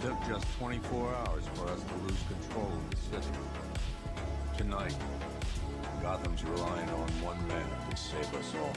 took just 24 hours for us to lose control of the city. Tonight, Gotham's relying on one man to save us all.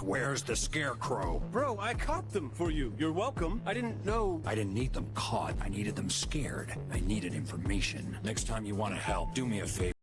Where's the scarecrow? Bro, I caught them for you. You're welcome. I didn't know. I didn't need them caught. I needed them scared. I needed information. Next time you want to help, do me a favor.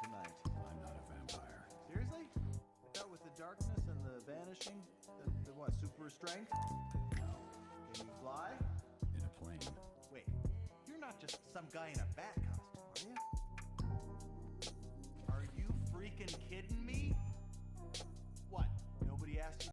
Tonight. I'm not a vampire. Seriously? I thought with the darkness and the vanishing, the what, super strength? No, Can you fly? in a plane. Wait, you're not just some guy in a bat costume, are you? Are you freaking kidding me? What? Nobody asked you?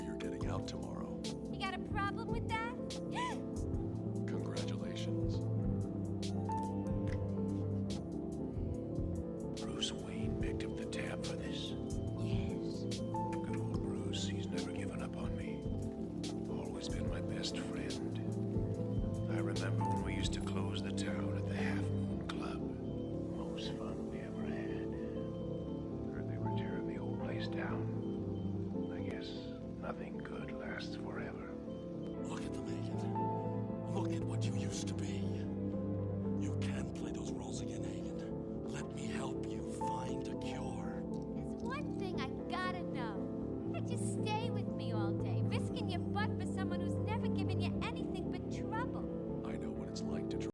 You're getting out tomorrow. You got a problem with that? Congratulations. Bruce Wayne picked up the tab for this. Yes. Good old Bruce, he's never given up on me. Always been my best friend. I remember when we used to close the town at the Half Moon Club. Most fun we ever had. Heard they were tearing the old place down. I guess nothing good lasts forever. Look at them, Agent. Look at what you used to be. You can't play those roles again, Agent. Let me help you find a cure. There's one thing I gotta know. How'd you stay with me all day, risking your butt for someone who's never given you anything but trouble? I know what it's like to try.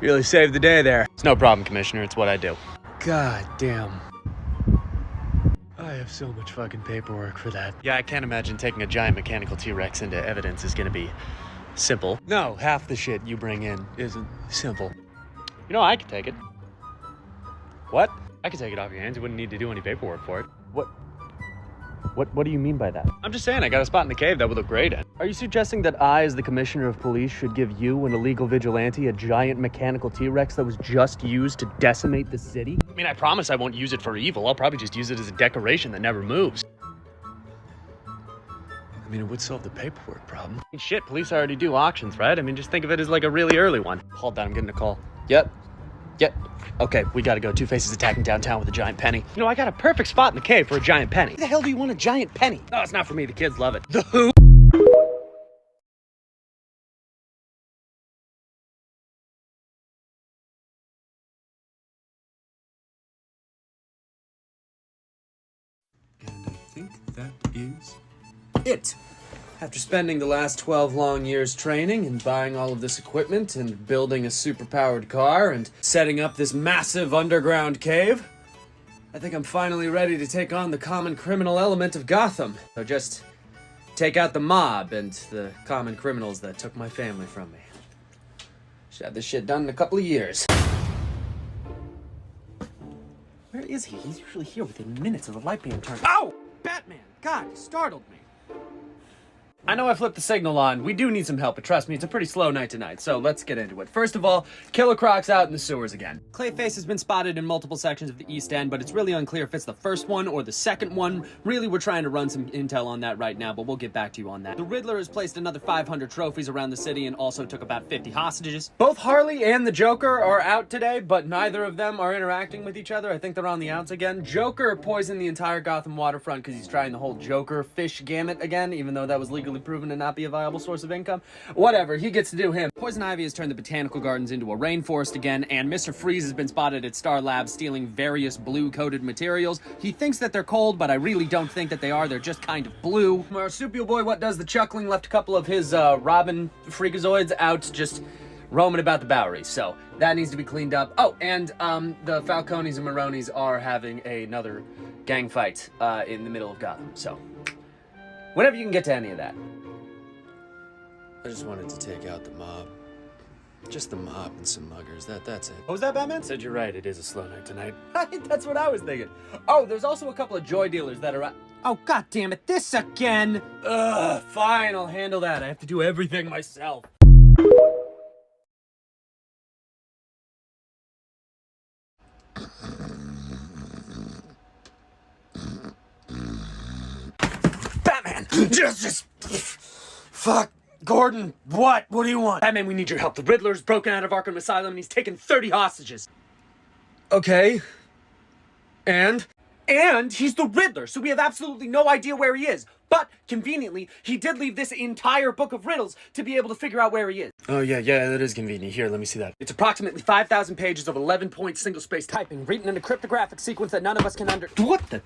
Really saved the day there. It's no problem, Commissioner. It's what I do. God damn. I have so much fucking paperwork for that. Yeah, I can't imagine taking a giant mechanical T-Rex into evidence is gonna be simple. No, half the shit you bring in isn't simple. You know, I could take it. What? I could take it off your hands. You wouldn't need to do any paperwork for it. What do you mean by that? I'm just saying, I got a spot in the cave that would look great in. Are you suggesting that I, as the Commissioner of Police, should give you, an illegal vigilante, a giant mechanical T-Rex that was just used to decimate the city? I mean, I promise I won't use it for evil. I'll probably just use it as a decoration that never moves. I mean, it would solve the paperwork problem. I mean, shit, police already do auctions, right? I mean, just think of it as like a really early one. Hold on, I'm getting a call. Yep. Okay, we gotta go. Two-Faces attacking downtown with a giant penny. You know, I got a perfect spot in the cave for a giant penny. Why the hell do you want a giant penny? Oh, it's not for me. The kids love it. The Who? And I think that is it. After spending the last 12 long years training and buying all of this equipment and building a superpowered car and setting up this massive underground cave, I think I'm finally ready to take on the common criminal element of Gotham. So just take out the mob and the common criminals that took my family from me. Should have this shit done in a couple of years. Where is he? He's usually here within minutes of the light being turned. Ow! Batman! God, you startled me. I know I flipped the signal on. We do need some help, but trust me, it's a pretty slow night tonight, so let's get into it. First of all, Killer Croc's out in the sewers again. Clayface has been spotted in multiple sections of the East End, but it's really unclear if it's the first one or the second one. Really, we're trying to run some intel on that right now, but we'll get back to you on that. The Riddler has placed another 500 trophies around the city and also took about 50 hostages. Both Harley and the Joker are out today, but neither of them are interacting with each other. I think they're on the outs again. Joker poisoned the entire Gotham waterfront because he's trying the whole Joker fish gamut again, even though that was legally proven to not be a viable source of income. Whatever, he gets to do him. Poison Ivy has turned the botanical gardens into a rainforest again, and Mr. Freeze has been spotted at Star Labs stealing various blue-coated materials. He thinks that they're cold, but I really don't think that they are. They're just kind of blue. Marsupial Boy, what does the Chuckling, left a couple of his Robin freakazoids out just roaming about the Bowery, so that needs to be cleaned up. Oh, and the Falcones and Maronis are having another gang fight in the middle of Gotham, so whenever you can get to any of that. I just wanted to take out the mob. Just the mob and some muggers. That's it. What was that, Batman? Said you're right, it is a slow night tonight. That's what I was thinking. Oh, there's also a couple of joy dealers that are... Oh, god damn it, this again! Ugh, fine, I'll handle that. I have to do everything myself. Batman! Just... Fuck. Gordon, what? What do you want? Batman, we need your help. The Riddler's broken out of Arkham Asylum and he's taken 30 hostages. Okay. And he's the Riddler, so we have absolutely no idea where he is. But, conveniently, he did leave this entire book of riddles to be able to figure out where he is. Oh, yeah, that is convenient. Here, let me see that. It's approximately 5,000 pages of 11-point single-space typing, written in a cryptographic sequence that none of us can What the...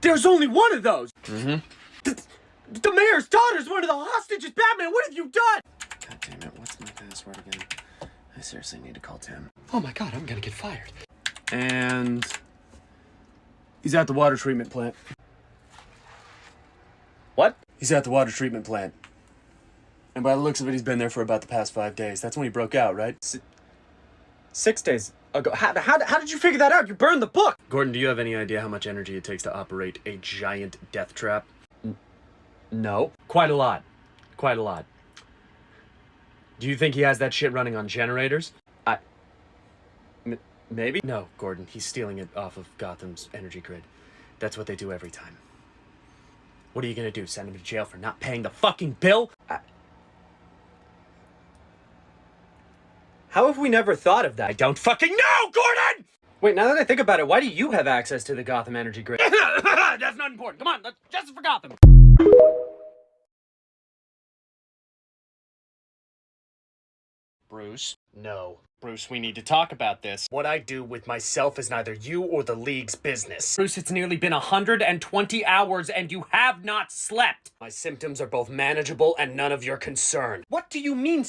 There's only one of those! Mm-hmm. The mayor's daughter's one of the hostages! Batman, what have you done? God damn it, what's my password again? I seriously need to call Tim. Oh my god, I'm gonna get fired. And... he's at the water treatment plant. What? He's at the water treatment plant. And by the looks of it, he's been there for about the past 5 days. That's when he broke out, right? 6 days ago. How did you figure that out? You burned the book! Gordon, do you have any idea how much energy it takes to operate a giant death trap? No. Quite a lot. Quite a lot. Do you think he has that shit running on generators? Maybe? No, Gordon, he's stealing it off of Gotham's energy grid. That's what they do every time. What are you gonna do, send him to jail for not paying the fucking bill? How have we never thought of that? I don't fucking know, Gordon! Wait, now that I think about it, why do you have access to the Gotham energy grid? That's not important. Come on, let's justice for Gotham. Bruce? No. Bruce, we need to talk about this. What I do with myself is neither you or the League's business. Bruce, it's nearly been 120 hours and you have not slept. My symptoms are both manageable and none of your concern. What do you mean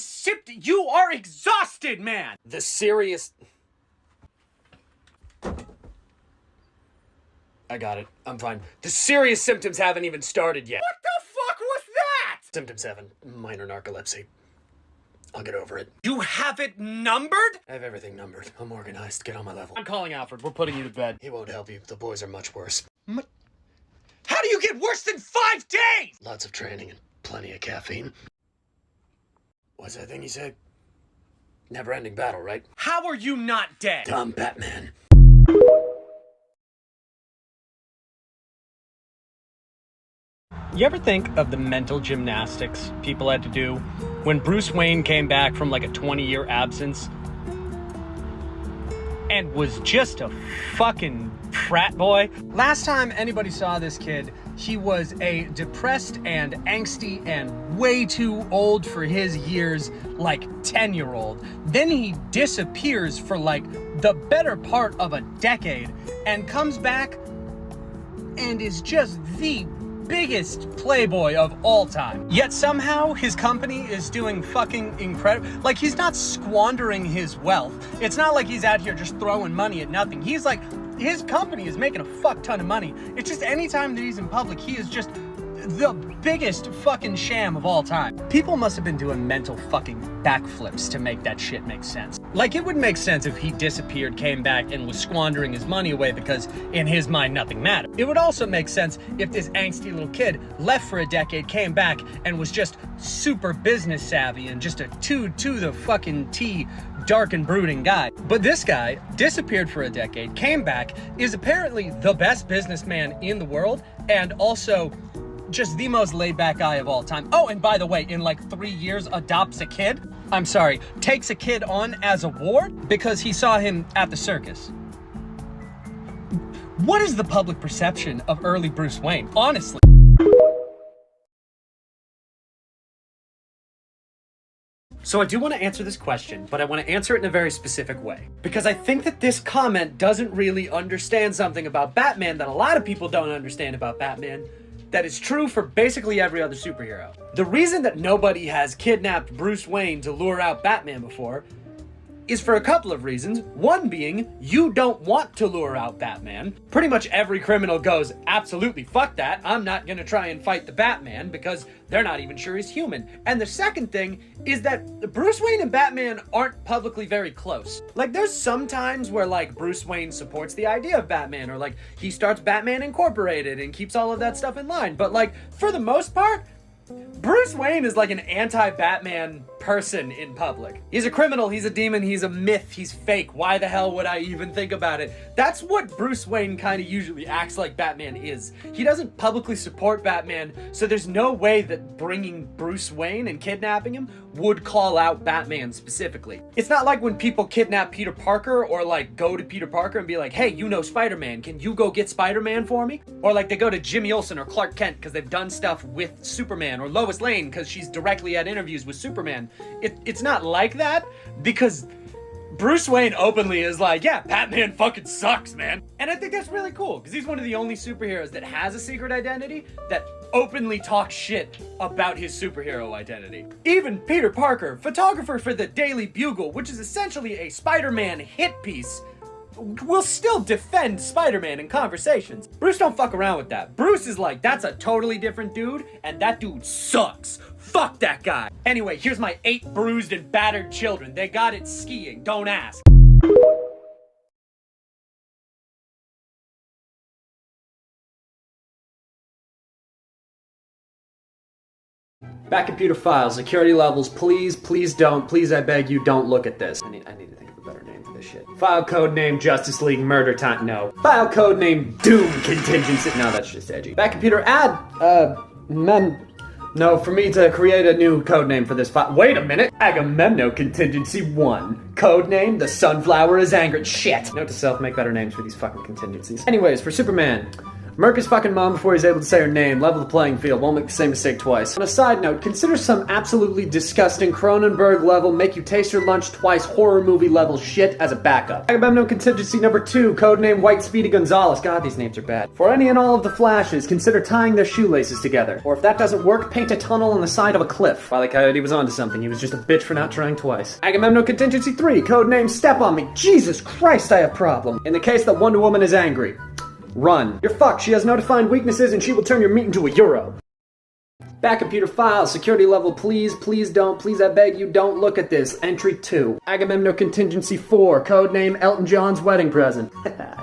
You are exhausted, man! The serious... I got it. I'm fine. The serious symptoms haven't even started yet. What the fuck was that? Symptom 7, minor narcolepsy. I'll get over it. You have it numbered? I have everything numbered. I'm organized. Get on my level. I'm calling Alfred. We're putting you to bed. He won't help you. The boys are much worse. How do you get worse than 5 days? Lots of training and plenty of caffeine. What's that thing you said? Never-ending battle, right? How are you not dead? I'm Batman. You ever think of the mental gymnastics people had to do when Bruce Wayne came back from like a 20-year absence and was just a fucking frat boy? Last time anybody saw this kid, he was a depressed and angsty and way too old for his years, like 10-year-old. Then he disappears for like the better part of a decade and comes back and is just the biggest playboy of all time. Yet somehow his company is doing fucking incredible. Like, he's not squandering his wealth. It's not like he's out here just throwing money at nothing. He's like, his company is making a fuck ton of money. It's just anytime that he's in public, he is just the biggest fucking sham of all time. People must have been doing mental fucking backflips to make that shit make sense. Like, it would make sense if he disappeared, came back, and was squandering his money away because in his mind nothing mattered. It would also make sense if this angsty little kid left for a decade, came back, and was just super business savvy and just a to the fucking T dark and brooding guy. But this guy disappeared for a decade, came back, is apparently the best businessman in the world, and also just the most laid-back guy of all time. Oh, and by the way, in like 3 years, adopts a kid. I'm sorry, takes a kid on as a ward because he saw him at the circus. What is the public perception of early Bruce Wayne, honestly? So I do want to answer this question, but I want to answer it in a very specific way. Because I think that this comment doesn't really understand something about Batman that a lot of people don't understand about Batman, that is true for basically every other superhero. The reason that nobody has kidnapped Bruce Wayne to lure out Batman before is for a couple of reasons. One being, you don't want to lure out Batman. Pretty much every criminal goes, absolutely fuck that, I'm not gonna try and fight the Batman because they're not even sure he's human. And the second thing is that Bruce Wayne and Batman aren't publicly very close. Like, there's some times where like Bruce Wayne supports the idea of Batman, or like he starts Batman Incorporated and keeps all of that stuff in line. But like, for the most part, Bruce Wayne is like an anti-Batman person in public. He's a criminal, he's a demon, he's a myth, he's fake. Why the hell would I even think about it? That's what Bruce Wayne kind of usually acts like Batman is. He doesn't publicly support Batman, so there's no way that bringing Bruce Wayne and kidnapping him would call out Batman specifically. It's not like when people kidnap Peter Parker or like go to Peter Parker and be like, hey, you know Spider-Man, can you go get Spider-Man for me? Or like they go to Jimmy Olsen or Clark Kent because they've done stuff with Superman, or Lois Lane because she's directly had interviews with Superman. It's not like that, because Bruce Wayne openly is like, yeah, Batman fucking sucks, man. And I think that's really cool, because he's one of the only superheroes that has a secret identity that openly talks shit about his superhero identity. Even Peter Parker, photographer for the Daily Bugle, which is essentially a Spider-Man hit piece, will still defend Spider-Man in conversations. Bruce don't fuck around with that. Bruce is like, that's a totally different dude, and that dude sucks. Fuck that guy. Anyway, here's my 8 bruised and battered children. They got it skiing, don't ask. Back computer files, security levels, please, please don't, please I beg you, don't look at this. I need to think of a better name for this shit. File code name Justice League Murder Time, no. File code name Doom Contingency, no, that's just edgy. Back computer add, no, for me to create a new code name for this file. Wait a minute. Agamemno Contingency 1. Code name, the sunflower is angered. Shit. Note to self, make better names for these fucking contingencies. Anyways, for Superman, Murk his fucking mom before he's able to say her name. Level the playing field. Won't make the same mistake twice. On a side note, consider some absolutely disgusting Cronenberg level, make you taste your lunch twice horror movie level shit as a backup. Agamemnon Contingency number 2, codename White Speedy Gonzalez. God, these names are bad. For any and all of the flashes, consider tying their shoelaces together. Or if that doesn't work, paint a tunnel on the side of a cliff. Wile E. Coyote was onto something. He was just a bitch for not trying twice. Agamemnon Contingency 3, codename Step on Me. Jesus Christ, I have problem. In the case that Wonder Woman is angry, run. You're fucked. She has no defined weaknesses and she will turn your meat into a euro. Back computer files, security level, please, please don't, please I beg you, don't look at this. Entry 2. Agamemnon Contingency 4, codename Elton John's wedding present.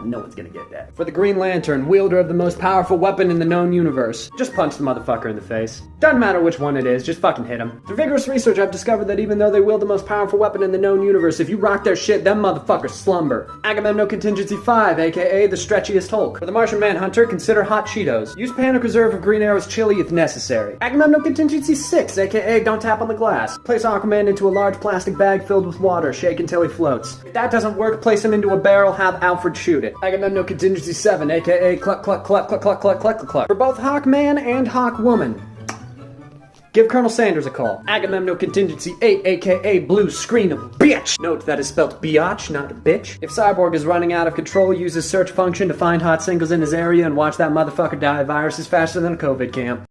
No one's gonna get that. For the Green Lantern, wielder of the most powerful weapon in the known universe. Just punch the motherfucker in the face. Doesn't matter which one it is, just fucking hit him. Through vigorous research, I've discovered that even though they wield the most powerful weapon in the known universe, if you rock their shit, them motherfuckers slumber. Agamemnon Contingency 5, aka the stretchiest Hulk. For the Martian Manhunter, consider hot Cheetos. Use Panic Reserve of Green Arrow's chili if necessary. Agamemnon Contingency 6, aka don't tap on the glass. Place Aquaman into a large plastic bag filled with water, shake until he floats. If that doesn't work, place him into a barrel, have Alfred shoot it. Agamemnon Contingency 7, aka cluck cluck cluck cluck cluck cluck cluck cluck. For both Hawkman and Hawkwoman, give Colonel Sanders a call. Agamemnon Contingency 8, aka Blue Screen of Bitch. Note that is spelled biatch, not bitch. If Cyborg is running out of control, use his search function to find hot singles in his area and watch that motherfucker die of viruses faster than a COVID camp.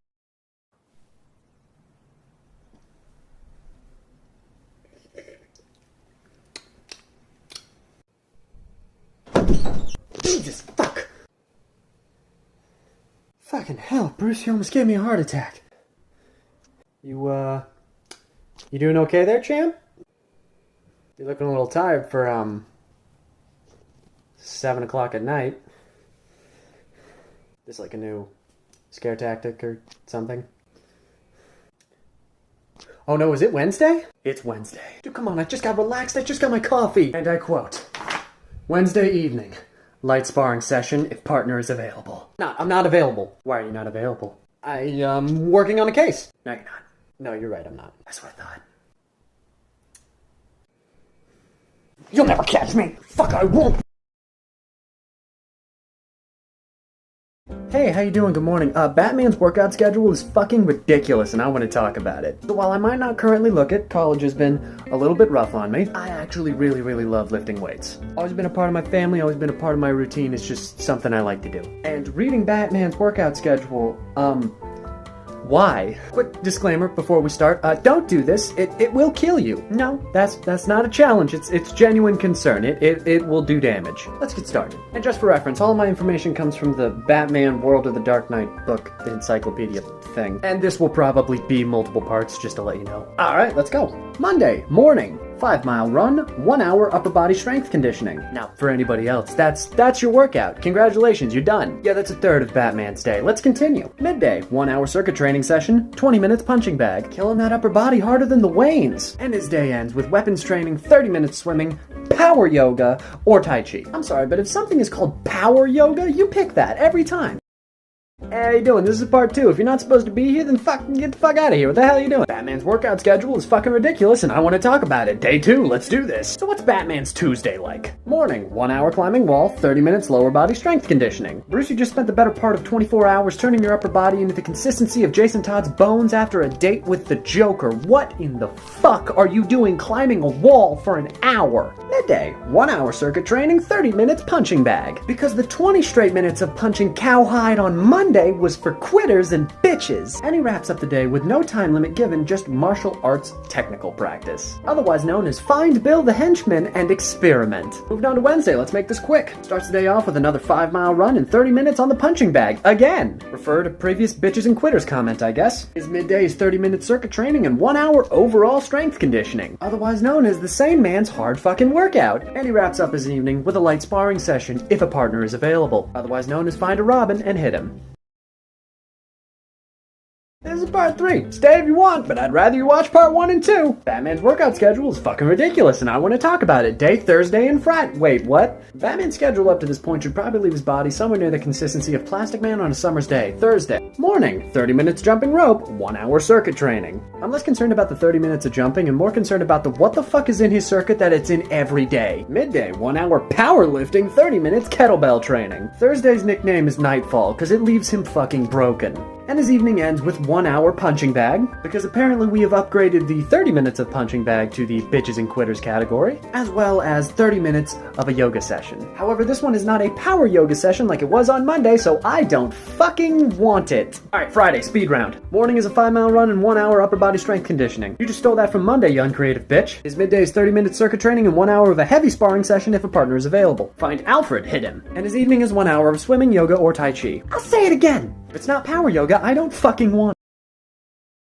Jesus, fuck. Fucking hell, Bruce, you almost gave me a heart attack. You doing okay there, champ? You're looking a little tired for, 7 o'clock at night. This like a new scare tactic or something? Oh no, is it Wednesday? It's Wednesday. Dude, come on, I just got relaxed, I just got my coffee. And I quote, Wednesday evening, light sparring session if partner is available. No, I'm not available. Why are you not available? I'm working on a case. No, you're not. No, you're right, I'm not. That's what I thought. You'll never catch me! Fuck, I won't! Hey, how you doing? Good morning. Batman's workout schedule is fucking ridiculous and I want to talk about it. So while I might not currently look it, college has been a little bit rough on me, I actually really love lifting weights. Always been a part of my family, always been a part of my routine, it's just something I like to do. And reading Batman's workout schedule, why? Quick disclaimer before we start, don't do this, it will kill you. No, that's not a challenge, it's genuine concern, it will do damage. Let's get started. And just for reference, all of my information comes from the Batman World of the Dark Knight book, the encyclopedia thing. And this will probably be multiple parts, just to let you know. Alright, let's go. Monday, morning. 5-mile run, 1 hour upper body strength conditioning. Now, for anybody else, that's your workout. Congratulations, you're done. Yeah, that's a third of Batman's day. Let's continue. Midday, 1 hour circuit training session, 20 minutes punching bag. Killing that upper body harder than the Waynes. And his day ends with weapons training, 30 minutes swimming, power yoga, or Tai Chi. I'm sorry, but if something is called power yoga, you pick that every time. Hey, how you doing? This is part 2. If you're not supposed to be here, then get the fuck out of here. What the hell are you doing? Batman's workout schedule is fucking ridiculous and I want to talk about it. Day 2, let's do this. So what's Batman's Tuesday like? Morning, 1 hour climbing wall, 30 minutes lower body strength conditioning. Bruce, you just spent the better part of 24 hours turning your upper body into the consistency of Jason Todd's bones after a date with the Joker. What in the fuck are you doing climbing a wall for an hour? Midday, 1 hour circuit training, 30 minutes punching bag. Because the 20 straight minutes of punching cowhide on Monday was for quitters and bitches. And he wraps up the day with no time limit given, just martial arts technical practice. Otherwise known as Find Bill the Henchman and Experiment. Moving on to Wednesday, let's make this quick. Starts the day off with another 5-mile run and 30 minutes on the punching bag. Again! Refer to previous bitches and quitters comment, I guess. His midday is 30-minute circuit training and 1 hour overall strength conditioning. Otherwise known as the sane man's hard fucking workout. And he wraps up his evening with a light sparring session if a partner is available. Otherwise known as Find a Robin and hit him. This is part 3. Stay if you want, but I'd rather you watch part 1 and 2. Batman's workout schedule is fucking ridiculous, and I want to talk about it. Day, Thursday, and Friday. Wait, what? Batman's schedule up to this point should probably leave his body somewhere near the consistency of Plastic Man on a summer's day. Thursday. Morning, 30 minutes jumping rope, 1 hour circuit training. I'm less concerned about the 30 minutes of jumping and more concerned about the what the fuck is in his circuit that it's in every day. Midday, 1 hour powerlifting, 30 minutes kettlebell training. Thursday's nickname is Nightfall, because it leaves him fucking broken. And his evening ends with 1 hour punching bag, because apparently we have upgraded the 30 minutes of punching bag to the bitches and quitters category, as well as 30 minutes of a yoga session. However, this one is not a power yoga session like it was on Monday, so I don't fucking want it. Alright, Friday, speed round. Morning is a 5-mile run and 1 hour upper body strength conditioning. You just stole that from Monday, you uncreative bitch. His midday is 30 minutes circuit training and 1 hour of a heavy sparring session if a partner is available. Find Alfred, hit him. And his evening is 1 hour of swimming, yoga, or tai chi. I'll say it again! If it's not power yoga, I don't fucking want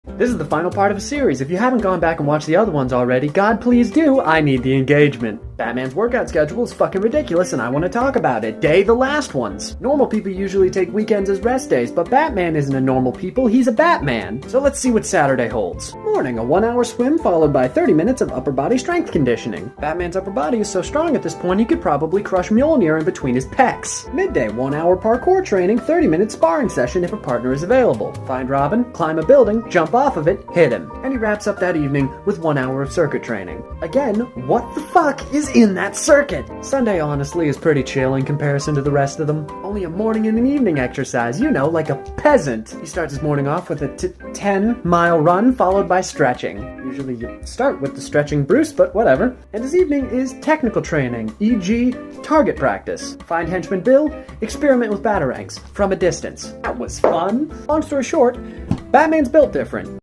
it. This is the final part of a series. If you haven't gone back and watched the other ones already, God please do, I need the engagement. Batman's workout schedule is fucking ridiculous and I want to talk about it. Day, the last ones. Normal people usually take weekends as rest days, but Batman isn't a normal people, he's a Batman. So let's see what Saturday holds. Morning, a 1 hour swim followed by 30 minutes of upper body strength conditioning. Batman's upper body is so strong at this point he could probably crush Mjolnir in between his pecs. Midday, 1 hour parkour training, 30 minute sparring session if a partner is available. Find Robin, climb a building, jump off of it, hit him. And he wraps up that evening with 1 hour of circuit training. Again, what the fuck is in that circuit? Sunday honestly is pretty chill in comparison to the rest of them. Only a morning and an evening exercise, you know, like a peasant. He starts his morning off with a 10-mile run followed by stretching. Usually you start with the stretching Bruce, but whatever. And his evening is technical training, e.g. target practice. Find henchman Bill, experiment with batarangs from a distance. That was fun. Long story short, Batman's built different.